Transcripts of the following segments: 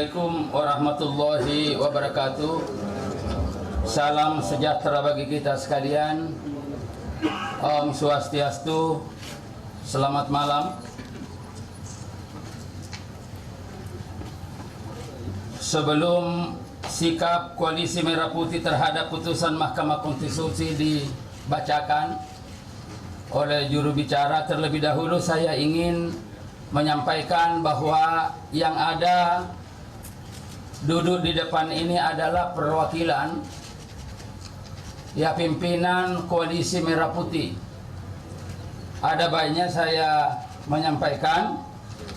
Assalamualaikum warahmatullahi wabarakatuh. Salam sejahtera bagi kita sekalian. Om Swastiastu. Selamat malam. Sebelum sikap Koalisi Merah Putih terhadap putusan Mahkamah Konstitusi dibacakan oleh juru bicara, terlebih dahulu saya ingin menyampaikan bahwa yang ada duduk di depan ini adalah perwakilan pimpinan Koalisi Merah Putih. Ada baiknya saya menyampaikan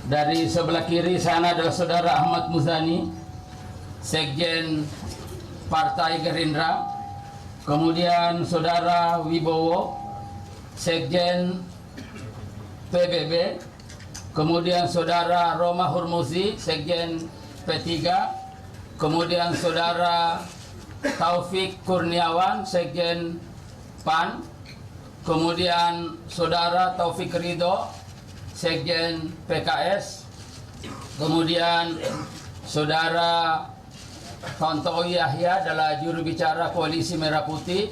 dari sebelah kiri sana adalah Saudara Ahmad Muzani, Sekjen Partai Gerindra. Kemudian Saudara Wibowo, Sekjen PBB. Kemudian Saudara Roma Hurmuzi, Sekjen P3. Kemudian Saudara Taufik Kurniawan, Sekjen PAN. Kemudian Saudara Taufik Ridho, Sekjen PKS. Kemudian Saudara Tontowi Yahya adalah juru bicara Koalisi Merah Putih.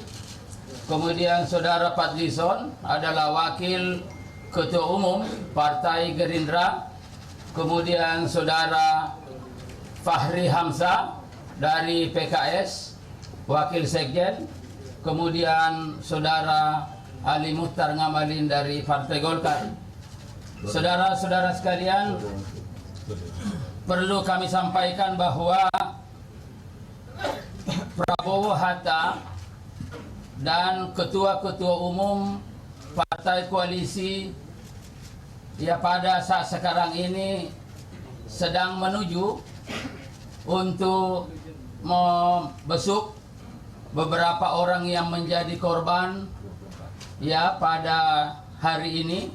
Kemudian Saudara Fadlison adalah wakil Ketua Umum Partai Gerindra. Kemudian Saudara Fahri Hamzah dari PKS, wakil Sekjen. Kemudian Saudara Ali Muhtar Ngabalin dari Partai Golkar. Saudara-saudara sekalian, perlu kami sampaikan bahwa Prabowo Hatta dan ketua-ketua umum partai koalisi pada saat sekarang ini sedang menuju untuk membesuk beberapa orang yang menjadi korban pada hari ini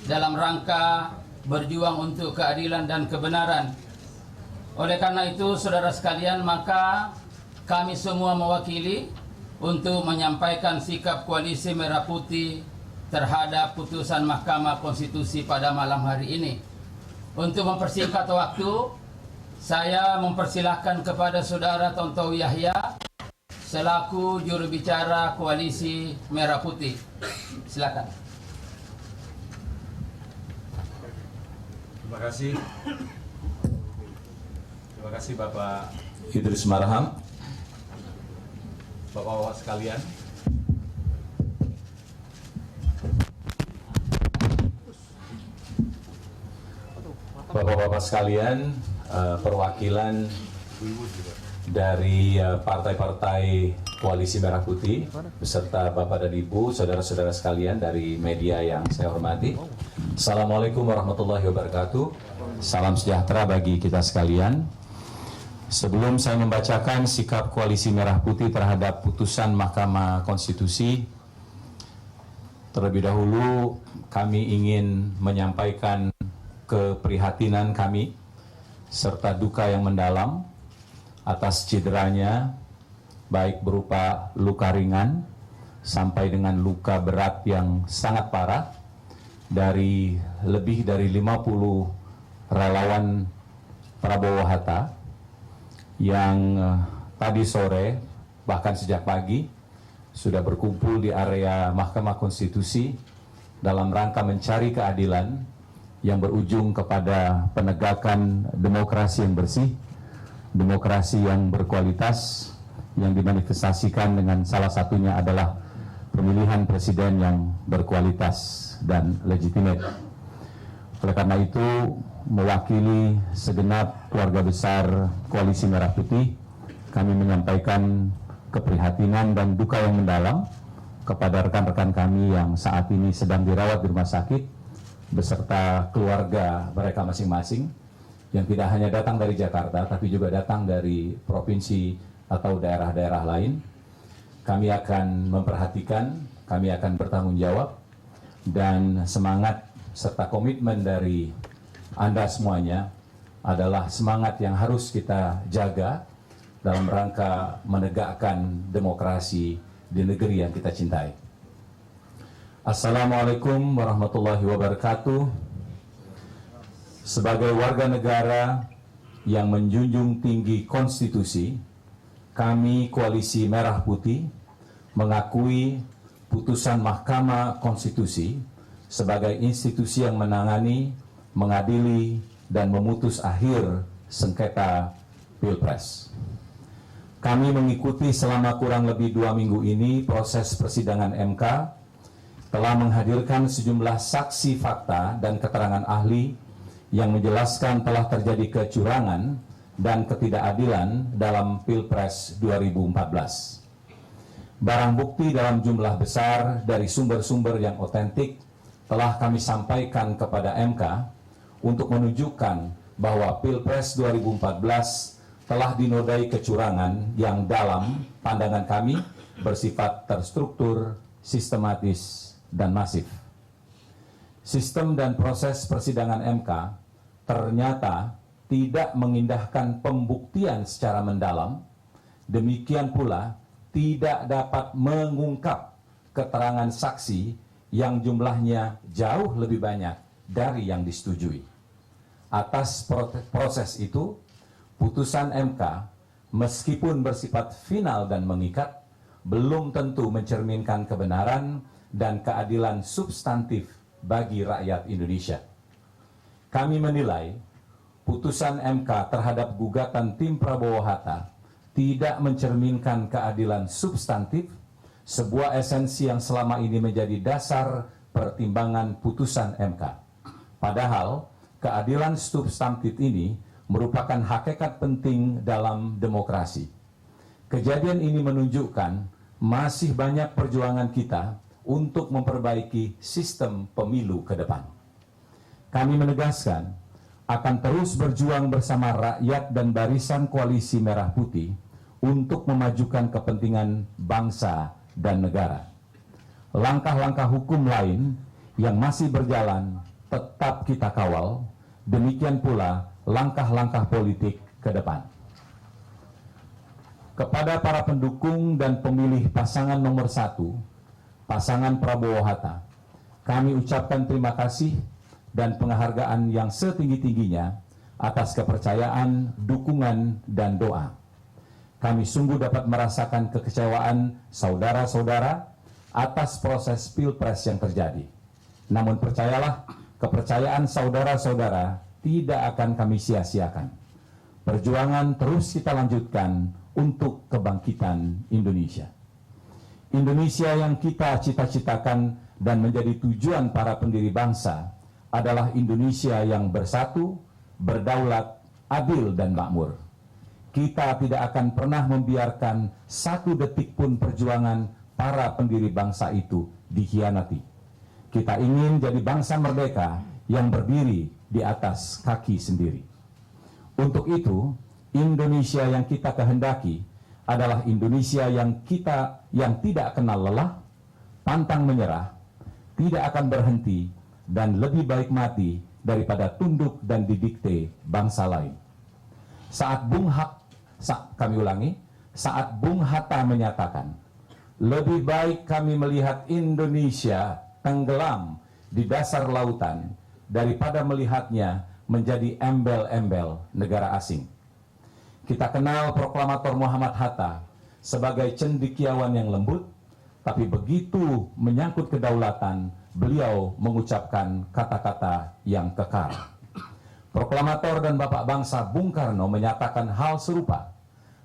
dalam rangka berjuang untuk keadilan dan kebenaran. Oleh karena itu, saudara sekalian, maka kami semua mewakili untuk menyampaikan sikap Koalisi Merah Putih terhadap putusan Mahkamah Konstitusi pada malam hari ini. Untuk mempersingkat waktu, saya mempersilahkan kepada Saudara Tontowi Yahya selaku juru bicara Koalisi Merah Putih. Silakan. Terima kasih. Terima kasih Bapak Idris Marham. Bapak-bapak sekalian, Bapak-bapak sekalian, perwakilan dari partai-partai Koalisi Merah Putih beserta Bapak dan Ibu, saudara-saudara sekalian dari media yang saya hormati. Assalamualaikum warahmatullahi wabarakatuh. Salam sejahtera bagi kita sekalian. Sebelum saya membacakan sikap Koalisi Merah Putih terhadap putusan Mahkamah Konstitusi, terlebih dahulu kami ingin menyampaikan keprihatinan kami serta duka yang mendalam atas cederanya, baik berupa luka ringan sampai dengan luka berat yang sangat parah dari lebih dari 50 relawan Prabowo Hatta yang tadi sore bahkan sejak pagi sudah berkumpul di area Mahkamah Konstitusi dalam rangka mencari keadilan yang berujung kepada penegakan demokrasi yang bersih, demokrasi yang berkualitas, yang dimanifestasikan dengan salah satunya adalah pemilihan presiden yang berkualitas dan legitimate. Oleh karena itu, mewakili segenap keluarga besar Koalisi Merah Putih, kami menyampaikan keprihatinan dan duka yang mendalam kepada rekan-rekan kami yang saat ini sedang dirawat di rumah sakit beserta keluarga mereka masing-masing yang tidak hanya datang dari Jakarta tapi juga datang dari provinsi atau daerah-daerah lain. Kami akan memperhatikan, kami akan bertanggung jawab, dan semangat serta komitmen dari Anda semuanya adalah semangat yang harus kita jaga dalam rangka menegakkan demokrasi di negeri yang kita cintai. Assalamualaikum warahmatullahi wabarakatuh. Sebagai warga negara yang menjunjung tinggi konstitusi, kami Koalisi Merah Putih mengakui putusan Mahkamah Konstitusi sebagai institusi yang menangani, mengadili, dan memutus akhir sengketa Pilpres. Kami mengikuti selama kurang lebih 2 minggu ini proses persidangan MK, telah menghadirkan sejumlah saksi fakta dan keterangan ahli yang menjelaskan telah terjadi kecurangan dan ketidakadilan dalam Pilpres 2014. Barang bukti dalam jumlah besar dari sumber-sumber yang otentik telah kami sampaikan kepada MK untuk menunjukkan bahwa Pilpres 2014 telah dinodai kecurangan yang dalam pandangan kami bersifat terstruktur, sistematis, dan masif. Sistem dan proses persidangan MK ternyata tidak mengindahkan pembuktian secara mendalam, demikian pula tidak dapat mengungkap keterangan saksi yang jumlahnya jauh lebih banyak dari yang disetujui. Atas proses itu, putusan MK meskipun bersifat final dan mengikat, belum tentu mencerminkan kebenaran dan keadilan substantif bagi rakyat Indonesia. Kami menilai putusan MK terhadap gugatan tim Prabowo-Hatta tidak mencerminkan keadilan substantif, sebuah esensi yang selama ini menjadi dasar pertimbangan putusan MK. Padahal, keadilan substantif ini merupakan hakikat penting dalam demokrasi. Kejadian ini menunjukkan masih banyak perjuangan kita untuk memperbaiki sistem pemilu ke depan. Kami menegaskan akan terus berjuang bersama rakyat dan barisan Koalisi Merah Putih untuk memajukan kepentingan bangsa dan negara. Langkah-langkah hukum lain yang masih berjalan tetap kita kawal, demikian pula langkah-langkah politik ke depan. Kepada para pendukung dan pemilih pasangan nomor 1, pasangan Prabowo-Hatta, kami ucapkan terima kasih dan penghargaan yang setinggi-tingginya atas kepercayaan, dukungan, dan doa. Kami sungguh dapat merasakan kekecewaan saudara-saudara atas proses Pilpres yang terjadi. Namun percayalah, kepercayaan saudara-saudara tidak akan kami sia-siakan. Perjuangan terus kita lanjutkan untuk kebangkitan Indonesia. Indonesia yang kita cita-citakan dan menjadi tujuan para pendiri bangsa adalah Indonesia yang bersatu, berdaulat, adil, dan makmur. Kita tidak akan pernah membiarkan satu detik pun perjuangan para pendiri bangsa itu dikhianati. Kita ingin jadi bangsa merdeka yang berdiri di atas kaki sendiri. Untuk itu, Indonesia yang kita kehendaki adalah Indonesia yang tidak kenal lelah, pantang menyerah, tidak akan berhenti, dan lebih baik mati daripada tunduk dan didikte bangsa lain. Saat Bung Hatta menyatakan, lebih baik kami melihat Indonesia tenggelam di dasar lautan daripada melihatnya menjadi embel-embel negara asing. Kita kenal proklamator Muhammad Hatta sebagai cendekiawan yang lembut, tapi begitu menyangkut kedaulatan, beliau mengucapkan kata-kata yang kekar. Proklamator dan Bapak Bangsa Bung Karno menyatakan hal serupa.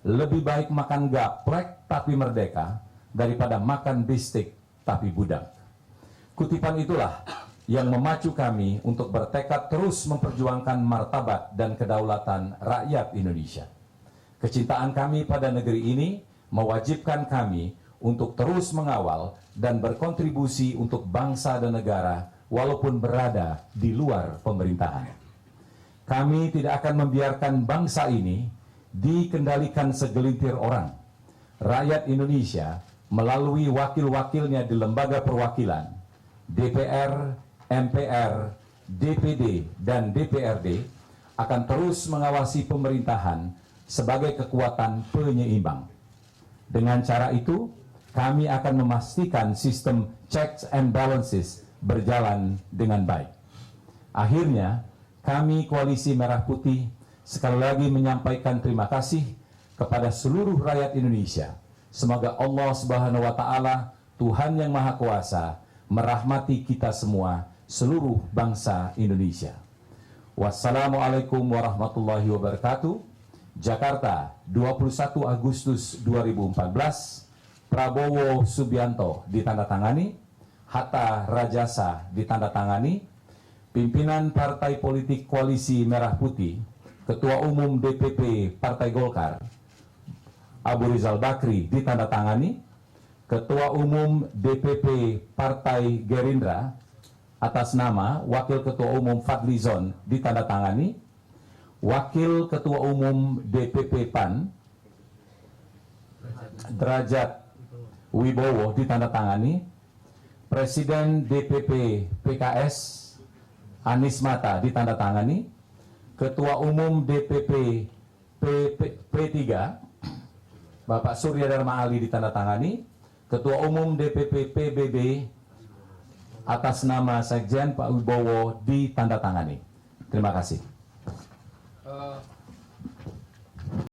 Lebih baik makan gaplek tapi merdeka daripada makan bistik tapi budak. Kutipan itulah yang memacu kami untuk bertekad terus memperjuangkan martabat dan kedaulatan rakyat Indonesia. Kecintaan kami pada negeri ini mewajibkan kami untuk terus mengawal dan berkontribusi untuk bangsa dan negara walaupun berada di luar pemerintahan. Kami tidak akan membiarkan bangsa ini dikendalikan segelintir orang. Rakyat Indonesia melalui wakil-wakilnya di lembaga perwakilan, DPR, MPR, DPD, dan DPRD akan terus mengawasi pemerintahan sebagai kekuatan penyeimbang. Dengan cara itu, kami akan memastikan sistem checks and balances berjalan dengan baik. Akhirnya, kami Koalisi Merah Putih sekali lagi menyampaikan terima kasih kepada seluruh rakyat Indonesia. Semoga Allah Subhanahu wa Ta'ala, Tuhan yang Maha Kuasa, merahmati kita semua, seluruh bangsa Indonesia. Wassalamualaikum warahmatullahi wabarakatuh. Jakarta, 21 Agustus 2014. Prabowo Subianto ditandatangani, Hatta Rajasa ditandatangani, pimpinan Partai Politik Koalisi Merah Putih, Ketua Umum DPP Partai Golkar, Abu Rizal Bakri ditandatangani, Ketua Umum DPP Partai Gerindra atas nama Wakil Ketua Umum Fadlizon ditandatangani, Wakil Ketua Umum DPP PAN Derajat Wibowo ditandatangani, Presiden DPP PKS Anies Mata ditandatangani, Ketua Umum DPP P3 Bapak Surya Dharma Ali ditandatangani, Ketua Umum DPP PBB atas nama Sekjen Pak Wibowo ditandatangani. Terima kasih.